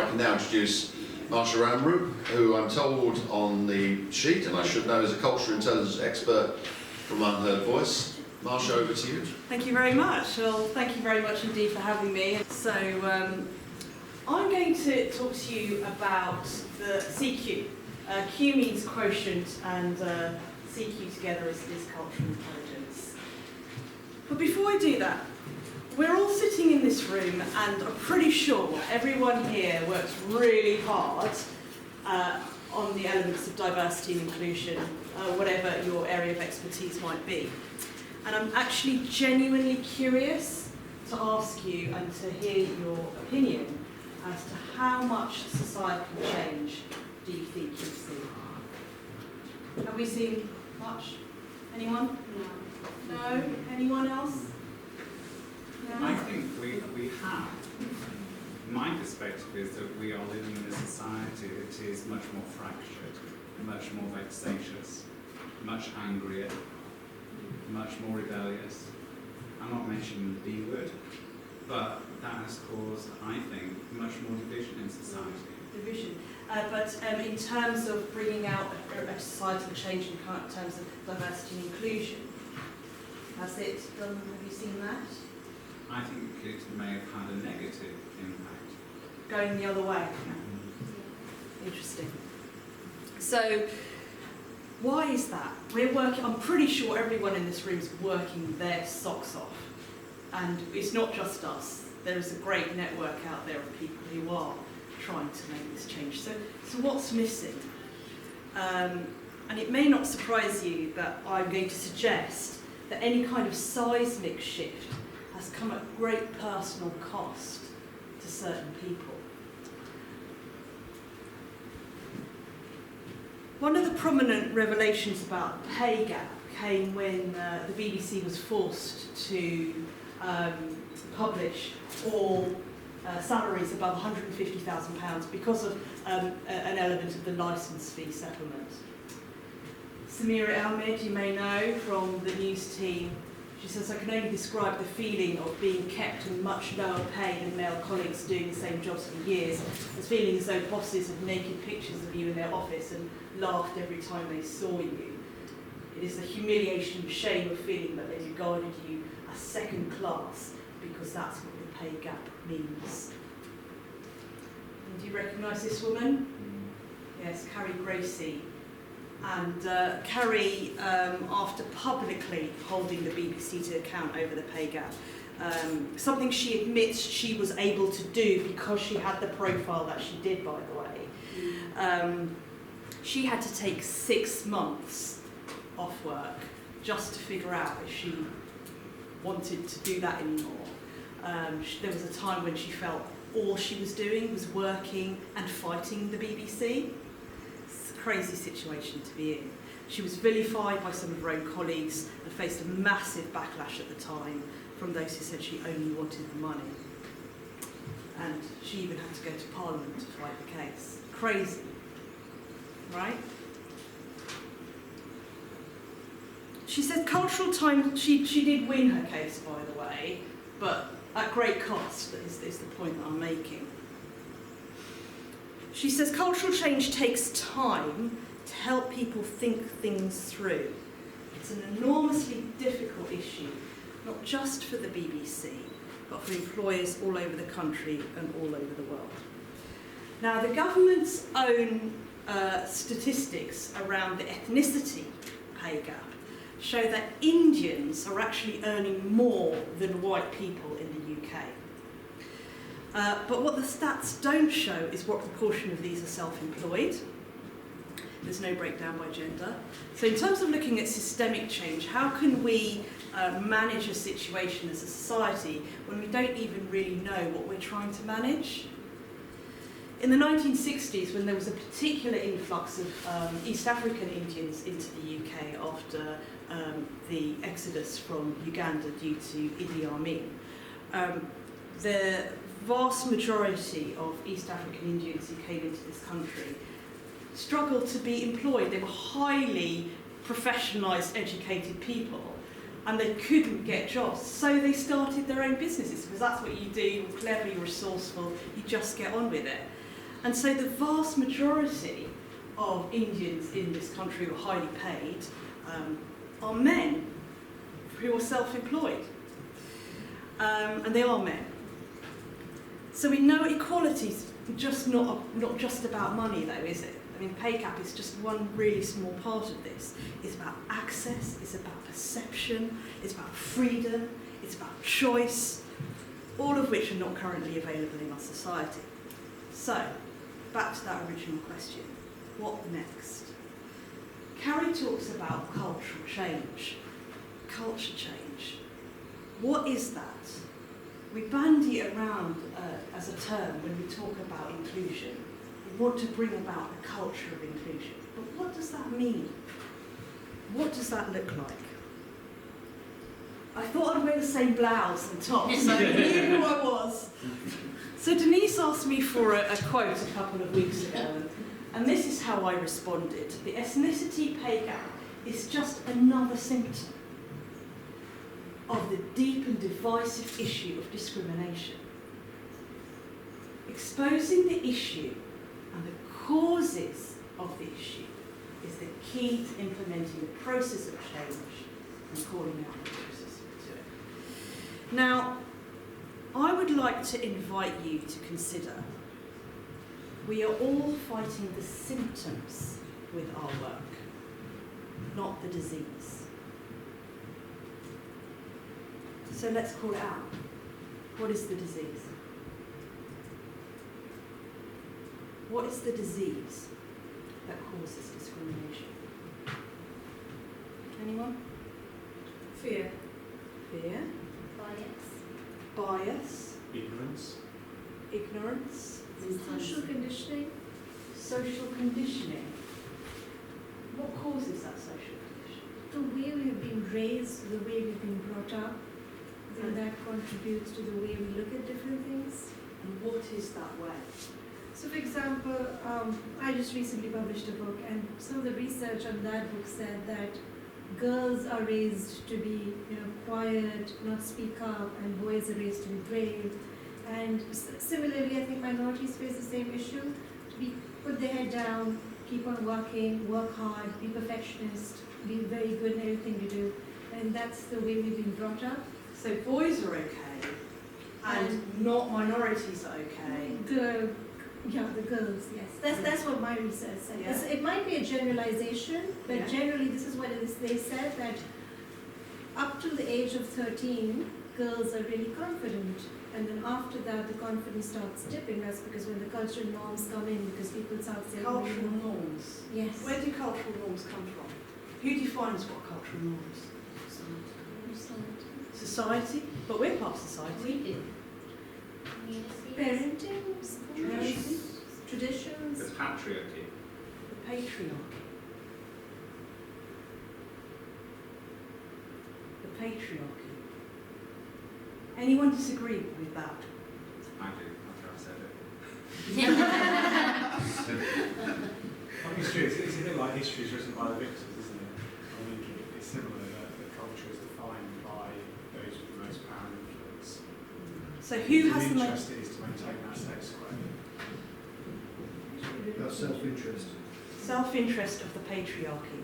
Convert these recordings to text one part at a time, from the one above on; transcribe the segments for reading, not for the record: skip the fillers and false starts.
I can now introduce Marsha Ramroop, who I'm told on the sheet, and I should know, is a cultural intelligence expert from Unheard Voice. Marsha, over to you. Thank you very much. Well, thank you very much indeed for having me. So, I'm going to talk to you about the CQ. Q means quotient, and CQ together is cultural intelligence. But before I do that, we're all sitting in this room, and I'm pretty sure everyone here works really hard on the elements of diversity and inclusion, whatever your area of expertise might be. And I'm actually genuinely curious to ask you and to hear your opinion as to how much society can change do you think you've seen? Have we seen much? Anyone? No. No? Anyone else? I think we have. My perspective is that we are living in a society that is much more fractured, much more vexatious, much angrier, much more rebellious. I'm not mentioning the B word, but that has caused, I think, much more division in society. Division. But in terms of bringing out a societal change in terms of diversity and inclusion, has it done, have you seen that? I think it may have had a negative impact. Going the other way? Interesting. So, why is that? We're working, I'm pretty sure everyone in this room is working their socks off. And it's not just us. There is a great network out there of people who are trying to make this change. So what's missing? And it may not surprise you that I'm going to suggest that any kind of seismic shift has come at great personal cost to certain people. One of the prominent revelations about the pay gap came when the BBC was forced to publish all salaries above £150,000 because of an element of the licence fee settlement. Samira Ahmed, you may know from the news team, she says, I can only describe the feeling of being kept in much lower pay than male colleagues doing the same jobs for years, as feeling as though bosses had naked pictures of you in their office and laughed every time they saw you. It is the humiliation and shame of feeling that they regarded you as second class because that's what the pay gap means. And do you recognise this woman? Yes, Carrie Gracie. And Carrie, after publicly holding the BBC to account over the pay gap, something she admits she was able to do because she had the profile that she did, by the way. She had to take 6 months off work just to figure out if she wanted to do that anymore. There was a time when she felt all she was doing was working and fighting the BBC. Crazy situation to be in. She was vilified by some of her own colleagues and faced a massive backlash at the time from those who said she only wanted the money. And she even had to go to Parliament to fight the case. Crazy, right? She said cultural time, she did win her case, by the way, but at great cost is the point that I'm making. She says cultural change takes time to help people think things through. It's an enormously difficult issue, not just for the BBC, but for employers all over the country and all over the world. Now, the government's own statistics around the ethnicity pay gap show that Indians are actually earning more than white people in the UK. But what the stats don't show is what proportion of these are self-employed. There's no breakdown by gender. So in terms of looking at systemic change, how can we manage a situation as a society when we don't even really know what we're trying to manage? In the 1960s, when there was a particular influx of East African Indians into the UK after the exodus from Uganda due to Idi Amin, the vast majority of East African Indians who came into this country struggled to be employed. They were highly professionalised, educated people, and they couldn't get jobs. So they started their own businesses, because that's what you do. You're clever, you're resourceful, you just get on with it. And so the vast majority of Indians in this country who are highly paid are men who are self-employed. And they are men. So we know equality's just not just about money though, is it? I mean, pay gap is just one really small part of this. It's about access, it's about perception, it's about freedom, it's about choice, all of which are not currently available in our society. So, back to that original question, what next? Carrie talks about cultural change, culture change. What is that? We bandy it around as a term when we talk about inclusion. We want to bring about a culture of inclusion. But what does that mean? What does that look like? I thought I'd wear the same blouse and top, so you knew who I was. So Denise asked me for a quote a couple of weeks ago, and this is how I responded. The ethnicity pay gap is just another symptom of the deep and divisive issue of discrimination. Exposing the issue and the causes of the issue is the key to implementing the process of change and calling out the process to it. Now, I would like to invite you to consider we are all fighting the symptoms with our work, not the disease. So let's call it out. What is the disease? What is the disease that causes discrimination? Anyone? Fear. Fear. Bias. Bias. Ignorance. Ignorance. Social conditioning. Social conditioning. What causes that social conditioning? The way we've been raised, the way we've been brought up, and that contributes to the way we look at different things. And what is that way? So for example, I just recently published a book, and some of the research on that book said that girls are raised to be, quiet, not speak up, and boys are raised to be brave. And similarly, I think minorities face the same issue: to put their head down, keep on working, work hard, be perfectionist, be very good in everything you do. And that's the way we've been brought up. So boys are okay, and not minorities are okay. The girls, yes. That's what my research said. Yeah. It might be a generalization, but Yeah. generally this is what it is. They said that up to the age of 13, girls are really confident. And then after that, the confidence starts dipping. That's because when the cultural norms come in, because people start saying... Cultural norms. Yes. Where do cultural norms come from? Who defines what cultural norms? Society? But we're part of society. We do. Parenting, traditions. The patriarchy. The patriarchy. The patriarchy. Anyone disagree with that? I do, after I've said it. History, it's a bit like history is written by the victors, isn't it? I think it's similar that the culture is defined by those with the most power and influence. So who has the The most... interest is to maintain that status quo. That's self-interest. Self-interest of the patriarchy.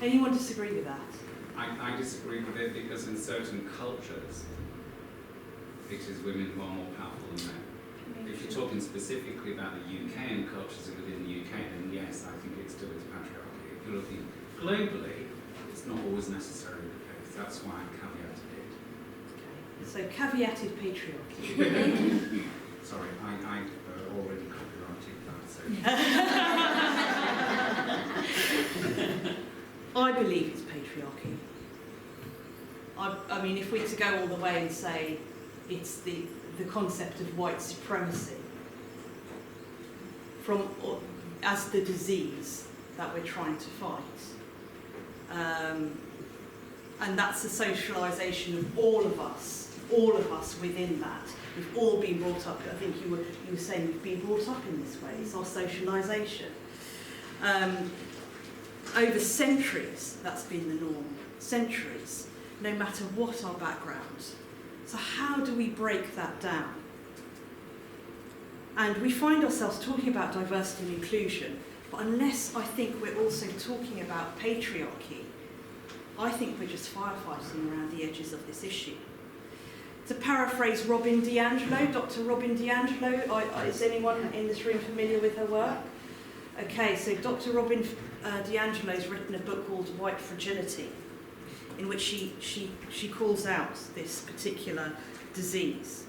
Anyone disagree with that? I disagree with it because in certain cultures, it is women who are more powerful than men. If you're talking specifically about the UK and cultures within the UK, then yes, I think it still is patriarchy. If you're looking globally, it's not always necessarily the case. That's why I caveated it. So caveated patriarchy. Sorry, I already copyrighted that. So. I believe it's patriarchy. I mean, if we're to go all the way and say it's the concept of white supremacy as the disease that we're trying to fight, and that's the socialisation of all of us within that. We've all been brought up. I think you were saying we've been brought up in this way. It's our socialisation. Over centuries, that's been the norm. Centuries, no matter what our background. So how do we break that down? And we find ourselves talking about diversity and inclusion, but unless I think we're also talking about patriarchy, I think we're just firefighting around the edges of this issue. To paraphrase Robin DiAngelo, Dr. Robin DiAngelo, is anyone in this room familiar with her work? Okay, so Dr. Robin DiAngelo has written a book called White Fragility, in which she calls out this particular disease.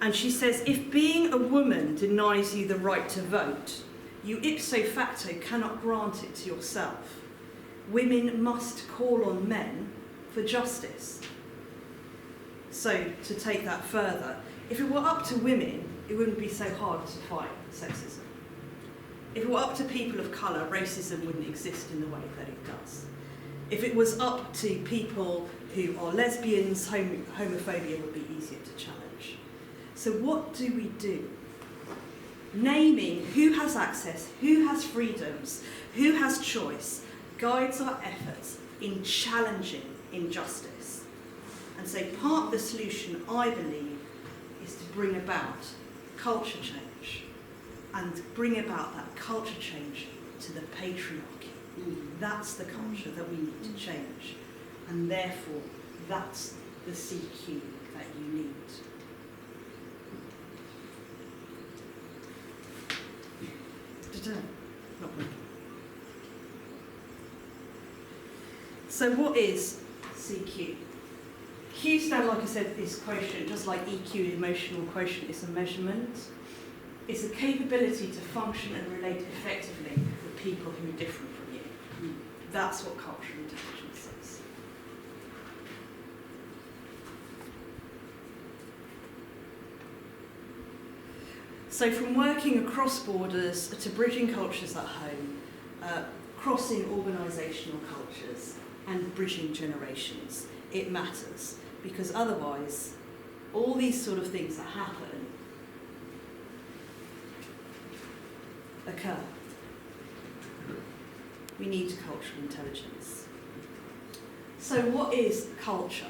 And she says, if being a woman denies you the right to vote, you ipso facto cannot grant it to yourself. Women must call on men for justice. So, to take that further, if it were up to women, it wouldn't be so hard to fight sexism. If it were up to people of colour, racism wouldn't exist in the way that it does. If it was up to people who are lesbians, homophobia would be easier to challenge. So what do we do? Naming who has access, who has freedoms, who has choice, guides our efforts in challenging injustice. And so part of the solution, I believe, is to bring about culture change and bring about that culture change to the patriarchy. That's the culture that we need to change. And therefore, that's the CQ that you need. Not working. So what is CQ? Q stand, like I said, is quotient, just like EQ, emotional quotient, is a measurement. It's a capability to function and relate effectively with people who are different from you. That's what cultural intelligence is. So from working across borders to bridging cultures at home, crossing organisational cultures and bridging generations, it matters, because otherwise all these sort of things that happen occur. We need cultural intelligence. So what is culture?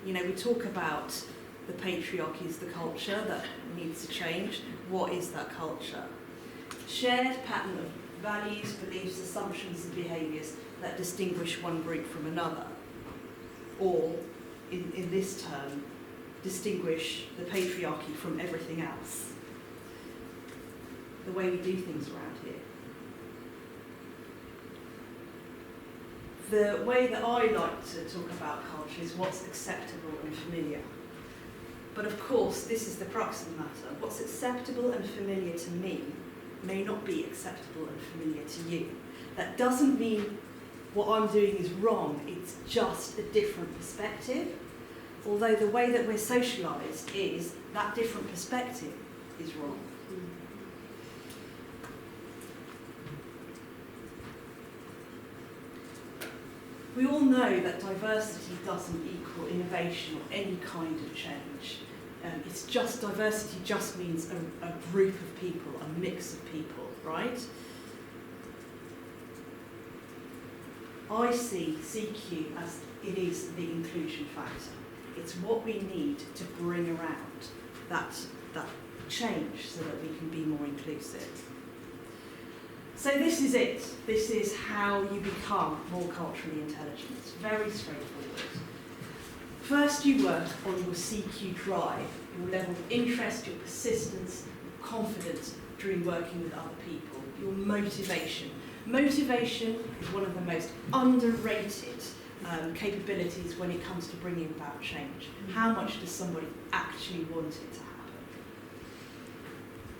You know, we talk about the patriarchy is the culture that needs to change. What is that culture? Shared pattern of values, beliefs, assumptions and behaviours that distinguish one group from another. Or, in this term, distinguish the patriarchy from everything else. The way we do things around here. The way that I like to talk about culture is what's acceptable and familiar. But of course, this is the crux of the matter. What's acceptable and familiar to me may not be acceptable and familiar to you. That doesn't mean what I'm doing is wrong, it's just a different perspective. Although the way that we're socialised is that different perspective is wrong. We all know that diversity doesn't equal innovation or any kind of change. It's just, diversity just means a group of people, a mix of people, right? I see CQ as it is the inclusion factor. It's what we need to bring around that change so that we can be more inclusive. So this is it. This is how you become more culturally intelligent. It's very straightforward. First, you work on your CQ drive, your level of interest, your persistence, your confidence during working with other people, your motivation. Motivation is one of the most underrated capabilities when it comes to bringing about change. How much does somebody actually want it to happen?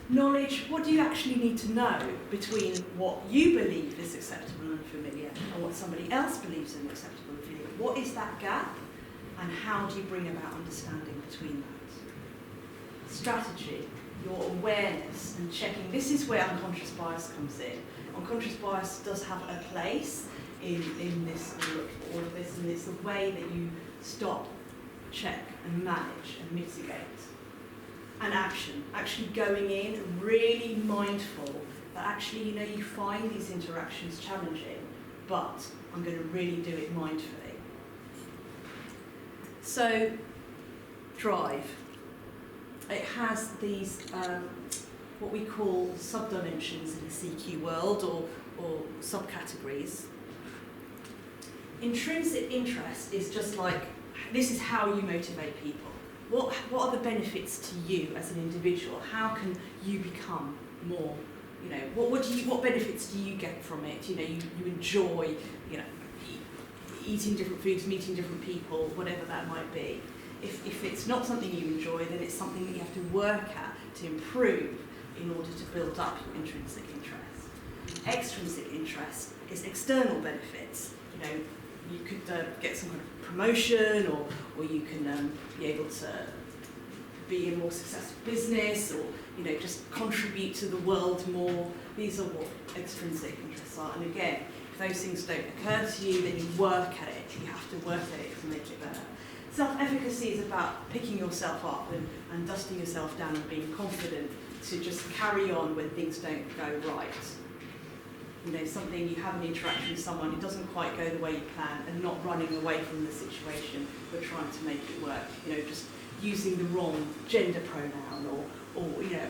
Knowledge, what do you actually need to know between what you believe is acceptable and familiar and what somebody else believes is acceptable and familiar? What is that gap and how do you bring about understanding between that? Strategy, your awareness and checking. This is where unconscious bias comes in. Unconscious bias does have a place in this, all of this, and it's the way that you stop, check and manage and mitigate. And action, actually going in and really mindful that actually, you know, you find these interactions challenging, but I'm going to really do it mindfully. So, drive. it has these what we call subdimensions in the CQ world, or subcategories. Intrinsic interest is just like, this is how you motivate people. What are the benefits to you as an individual? How can you become more, you know, what benefits do you get from it? You know, you enjoy, you know, eating different foods, meeting different people, whatever that might be. If it's not something you enjoy, then it's something that you have to work at to improve in order to build up your intrinsic interest. Extrinsic interest is external benefits. You know, you could get some kind of promotion, or you can be able to be in more successful business, or, you know, just contribute to the world more. These are what extrinsic interests are. And again, if those things don't occur to you, then you work at it. You have to work at it to make it better. Self-efficacy is about picking yourself up and dusting yourself down and being confident to just carry on when things don't go right. You know, something, you have an interaction with someone, it doesn't quite go the way you plan, and not running away from the situation, but trying to make it work. You know, just using the wrong gender pronoun, or you know,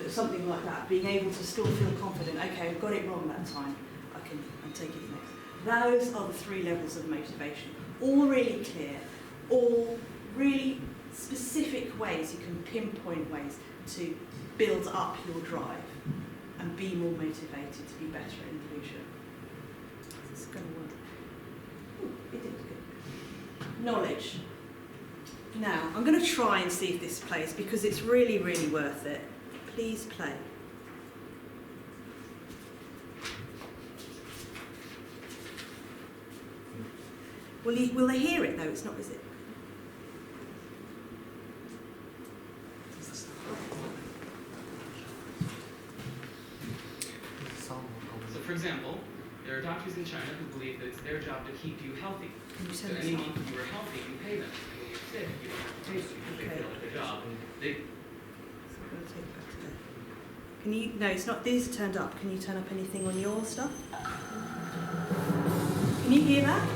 something like that. Being able to still feel confident. Okay, I've got it wrong that time. I can take it next. Those are the 3 levels of motivation. All really clear. All really specific ways, you can pinpoint ways to build up your drive and be more motivated to be better individual. This is going to work. Ooh, it did good. Knowledge. Now, I'm going to try and see if this plays, because it's really, really worth it. Please play. Will they hear it though? It's not, is it? So, for example, there are doctors in China who believe that it's their job to keep you healthy. So any month you are healthy, you pay them. And when you're sick, you don't have to pay them because they failed at their job. Can you? No, it's not. These are turned up. Can you turn up anything on your stuff? Can you hear that?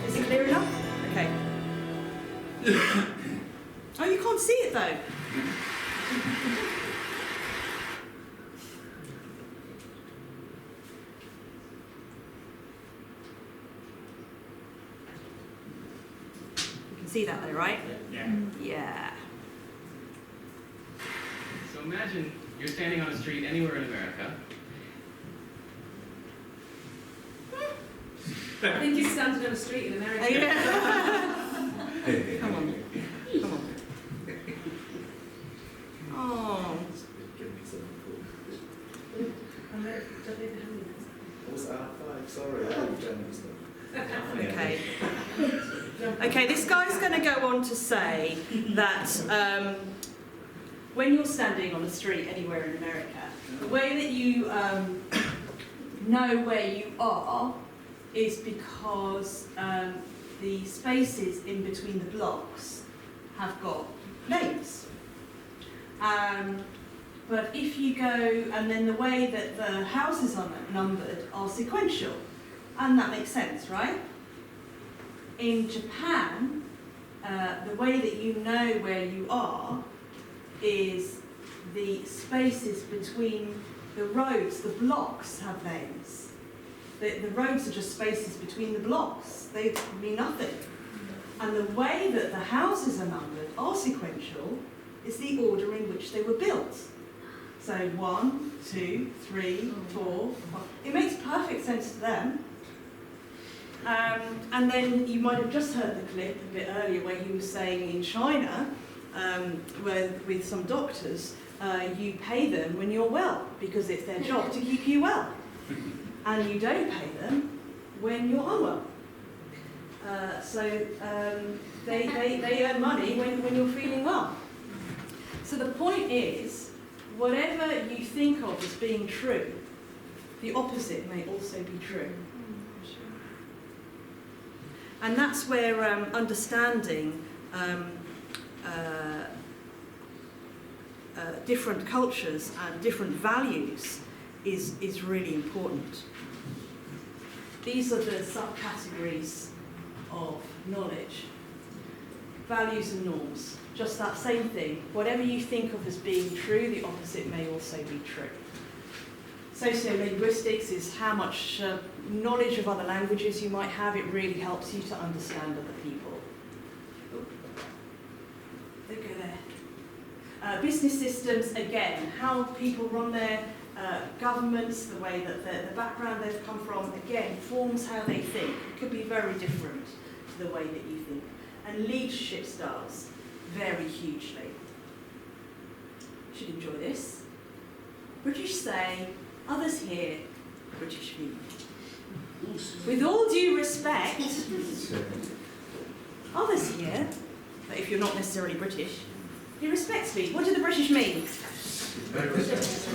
Is it clear enough? Okay. Oh, you can't see it though. You can see that though, right? Yeah. Yeah. So imagine you're standing on a street anywhere in America. I think he's standing on a street in America. Come on. Come on. Oh. Okay. Okay, this guy's going to go on to say that when you're standing on a street anywhere in America, the way that you know where you are is because the spaces in between the blocks have got names. But if you go, and then the way that the houses are numbered are sequential, and that makes sense, right? In Japan, the way that you know where you are is the spaces between the roads, the blocks have names. The roads are just spaces between the blocks. They mean nothing. And the way that the houses are numbered are sequential is the order in which they were built. So 1, 2, 3, 4, 5. It makes perfect sense to them. And then you might have just heard the clip a bit earlier where he was saying in China, where with some doctors, you pay them when you're well because it's their job to keep you well. And you don't pay them when you're unwell. They earn money when you're feeling well. So the point is, whatever you think of as being true, the opposite may also be true. And that's where understanding different cultures and different values is really important. These are the subcategories of knowledge. values and norms. Just that same thing. Whatever you think of as being true, the opposite may also be true. Sociolinguistics is how much knowledge of other languages you might have. It really helps you to understand other people. They go there. Business systems, again, how people run their governments, the way that the background they've come from, again, forms how they think. It could be very different to the way that you think. And leadership styles vary hugely. You should enjoy this. British say, others here, British mean. With all due respect, others here, but if you're not necessarily British, he respects me. What do the British mean?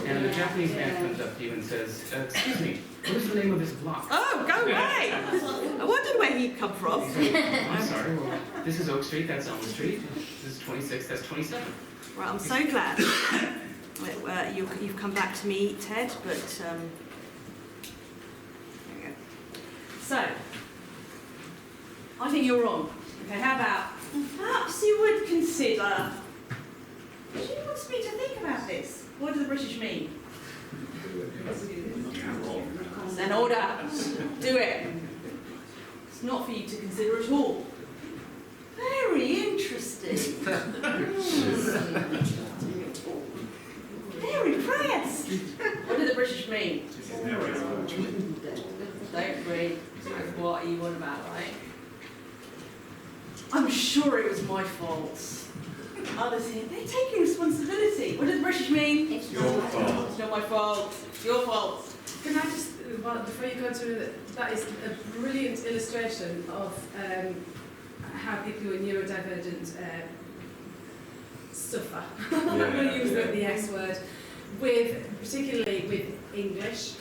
And the Japanese man comes up to you and says, excuse me, what is the name of this block? Oh, go away! I wondered where he'd come from. I'm sorry, well, this is Oak Street, that's Elm Street. This is 26, that's 27. Well, I'm so glad you've come back to me, Ted, but there we go. So, I think you're wrong. Okay, how about, perhaps you would consider, she wants me to think about this. What do the British mean? Then order. Do it. It's not for you to consider at all. Very interesting. Very impressed. What do the British mean? Don't read. What are you on about, right? I'm sure it was my fault. Others here, they're taking responsibility. What do the British mean? It's your fault. It's not my fault. It's your fault. Can I just, well, before you go to that is a brilliant illustration of how people who are neurodivergent suffer. I'm going to use the S word, particularly with English,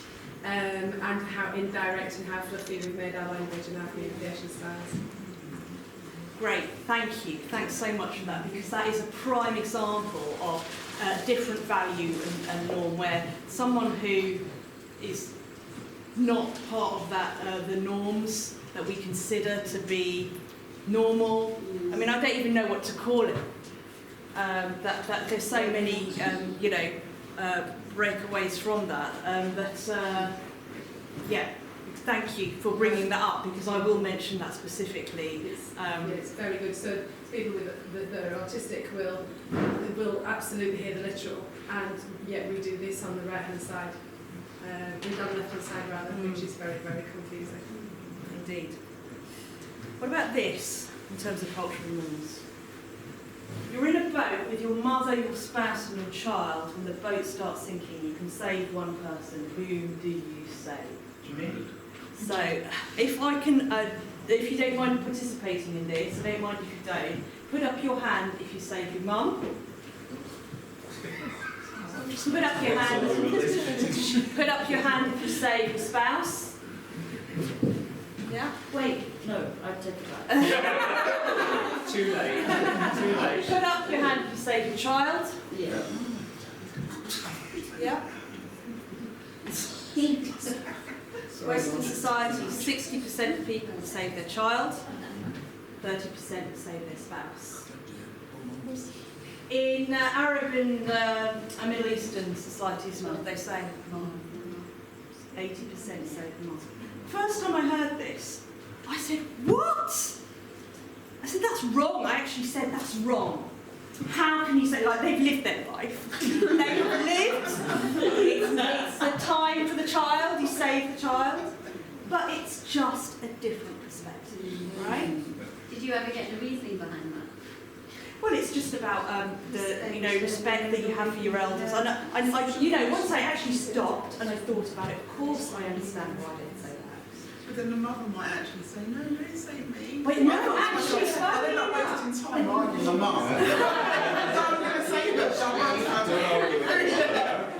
and how indirect and how fluffy we've made our language and our communication styles. Great, thank you. Thanks so much for that, because that is a prime example of different value and norm, where someone who is not part of that, the norms that we consider to be normal. I mean, I don't even know what to call it. That there's so many, breakaways from that. Yeah. Thank you for bringing that up, because I will mention that specifically. It's very good. So people that are autistic will absolutely hear the literal, and yet we do this on the right-hand side. We've done the left-hand side rather, which is very, very confusing. Indeed. What about this, in terms of cultural norms? You're in a boat with your mother, your spouse and your child, and the boat starts sinking. You can save one person. Whom do you save? Me. So, if I can, if you don't mind participating in this, I don't mind if you don't, put up your hand if you save your mum. Put up your hand. Put up your hand if you save your spouse. Yeah? Wait, no, I take it back. Too late. Too late. Put up your hand if you save your child. Yeah. Yeah? Western society, 60% of people will save their child, 30% will save their spouse. In Arab and Middle Eastern societies, they say 80% save the mom. First time I heard this, I said, what? I said, that's wrong. I actually said, that's wrong. How can you say, like, they've lived their life. They've lived. It's the time for the child, you save the child. But it's just a different perspective, right? Did you ever get the reasoning behind that? Well, it's just about the respect that you have for your elders. And I once I actually stopped and I thought about it, of course I understand why I didn't say that. But then the mother might actually say, no, don't save me. Wait, no, actually, They're not wasting time arguing the mum. I'm going to save her, so I'm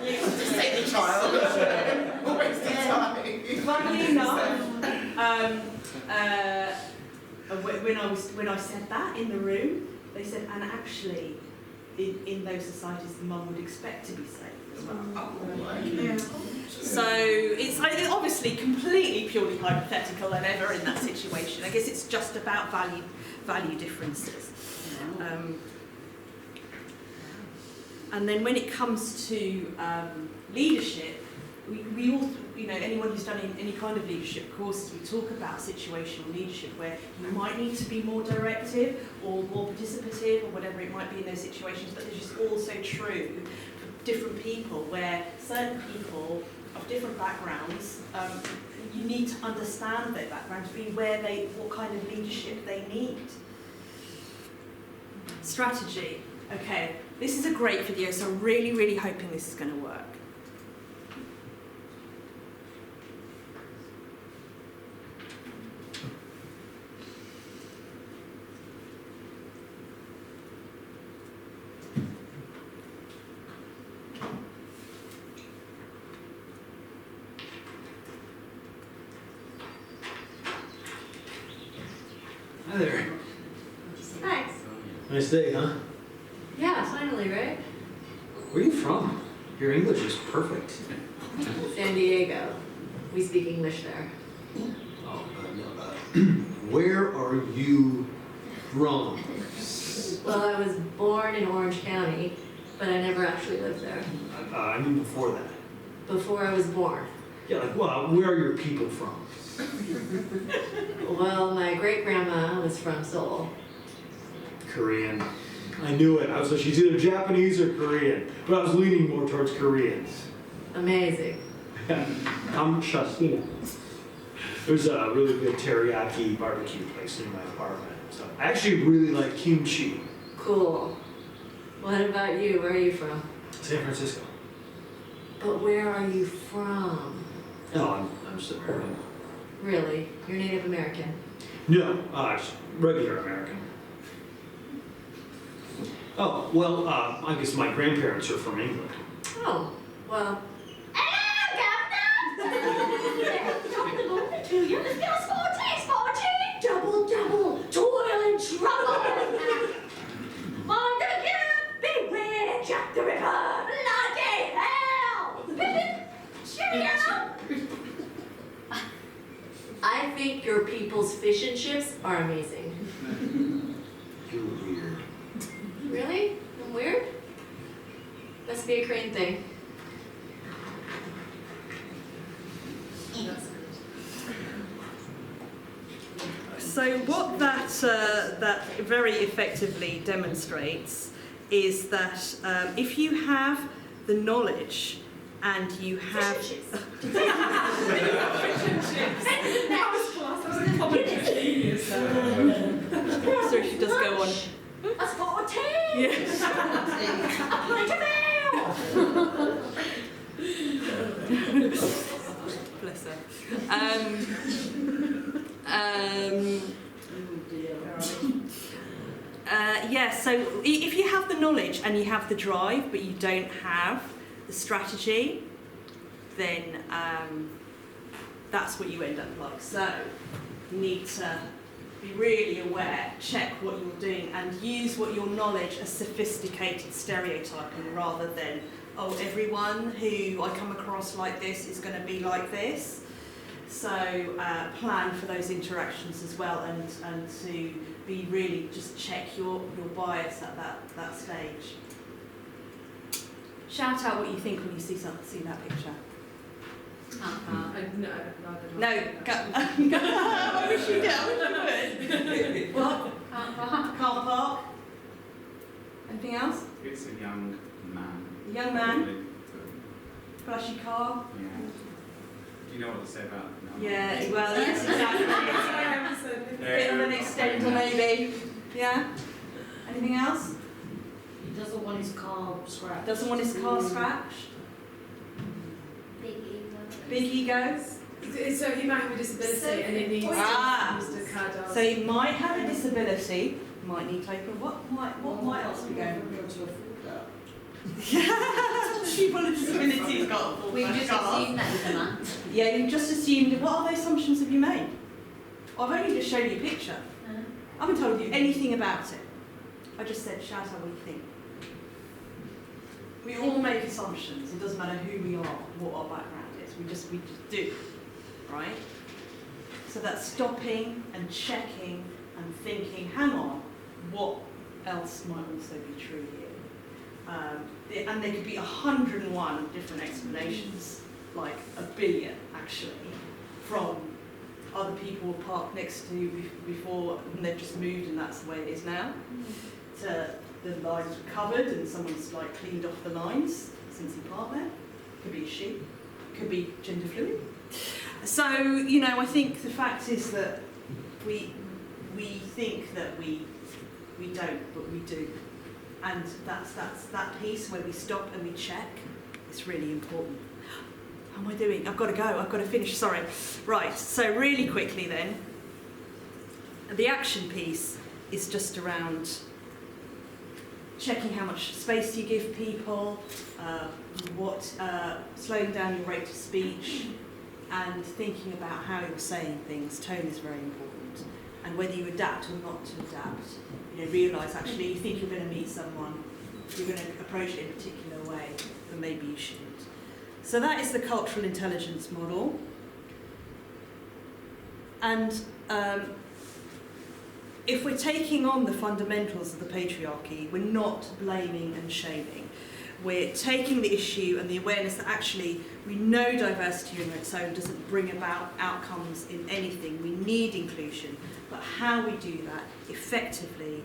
just save the child. We're wasting time. Funnily enough, when I said that in the room, they said, and actually, in those societies, the mum would expect to be saved as well. Yeah. So it's obviously completely purely hypothetical and ever in that situation. I guess it's just about value differences. And then when it comes to leadership, we all, you know, anyone who's done any kind of leadership courses, we talk about situational leadership where you might need to be more directive or more participative or whatever it might be in those situations, but it's just also true for different people where certain people of different backgrounds, you need to understand their background to be what kind of leadership they need. Strategy. Okay, this is a great video, so I'm really, really hoping this is going to work. Hi there. Thanks. Nice day, huh? Yeah, finally, right? Where are you from? Your English is perfect. San Diego. We speak English there. Oh, where are you from? Well, I was born in Orange County, but I never actually lived there. I mean before that. Before I was born. Yeah, like, well, where are your people from? Well, my great-grandma was from Seoul. Korean. I knew it. She's either Japanese or Korean, but I was leaning more towards Koreans. Amazing. I'm Shastina. There's a really good teriyaki barbecue place in my apartment. So I actually really like kimchi. Cool. What about you? Where are you from? San Francisco. But where are you from? No, I'm just American. Really? You're Native American? No, just regular American. Oh, well, I guess my grandparents are from England. Oh, well. Hello, Governor! To you, let's go sporty! Double, toil and trouble! On the camp, beware Jack the Ripper! Bloody hell! Cheerio! I think your people's fish and chips are amazing. You're weird. Really? I'm weird? Must be a Korean thing. So what that very effectively demonstrates is that if you have the knowledge and you have so she does go on. A sporty! Yes. A pint of ale! Bless her. Yeah, so if you have the knowledge and you have the drive, but you don't have the strategy, then that's what you end up like. So you need to be really aware, check what you're doing, and use what your knowledge as sophisticated stereotyping rather than, oh, everyone who I come across like this is going to be like this. So plan for those interactions as well, and to be really just check your bias at that stage. Shout out what you think when you see that picture. No, go. I wish you did. I wish you would. What? Can't park. Anything else? It's a young man. A young man. Flashy car. Yeah. Do you know what to say about it? No. Yeah, well, yes, exactly. Bit of an extender, maybe. Yeah? Anything else? He doesn't want his car scratched. Doesn't want his car scratched? Big ego? So he might have a disability and it needs Mr. Cardell. So he might have a disability, might need to open. What might else be going on? People with disabilities got a full We just assumed that was a man. Yeah, you just assumed. What other assumptions have you made? I've only just shown you a picture. I haven't told you anything about it. I just said, shout out what you think. We all make assumptions. It doesn't matter who we are, what our background is. We just do, right? So that's stopping and checking and thinking, hang on, what else might also be true here. And there could be 101 different explanations, like a billion actually, from other people were parked next to before and they've just moved and that's the way it is now, to the lines were covered and someone's like cleaned off the lines since he parked there. Could be a she, could be gender fluid. So, you know, I think the fact is that we think that we don't, but we do. And that's that piece where we stop and we check. It's really important. How am I doing? I've got to go. I've got to finish. Sorry. Right. So really quickly then, the action piece is just around checking how much space you give people, slowing down your rate of speech, and thinking about how you're saying things. Tone is very important, and whether you adapt or not to adapt. You know, realise actually you think you're going to meet someone, you're going to approach it in a particular way, but maybe you shouldn't. So that is the cultural intelligence model. And if we're taking on the fundamentals of the patriarchy, we're not blaming and shaming. We're taking the issue and the awareness that actually we know diversity on its own doesn't bring about outcomes in anything. We need inclusion. But how we do that effectively,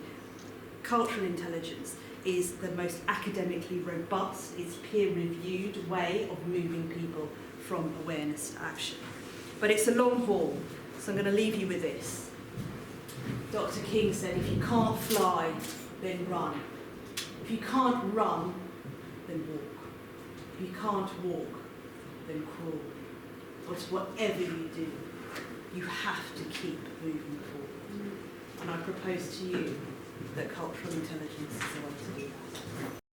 cultural intelligence is the most academically robust, it's peer-reviewed way of moving people from awareness to action. But it's a long haul, so I'm going to leave you with this. Dr. King said, if you can't fly, then run. If you can't run, then walk. If you can't walk, then crawl. But whatever you do, you have to keep moving forward. And I propose to you that cultural intelligence is the way to do that.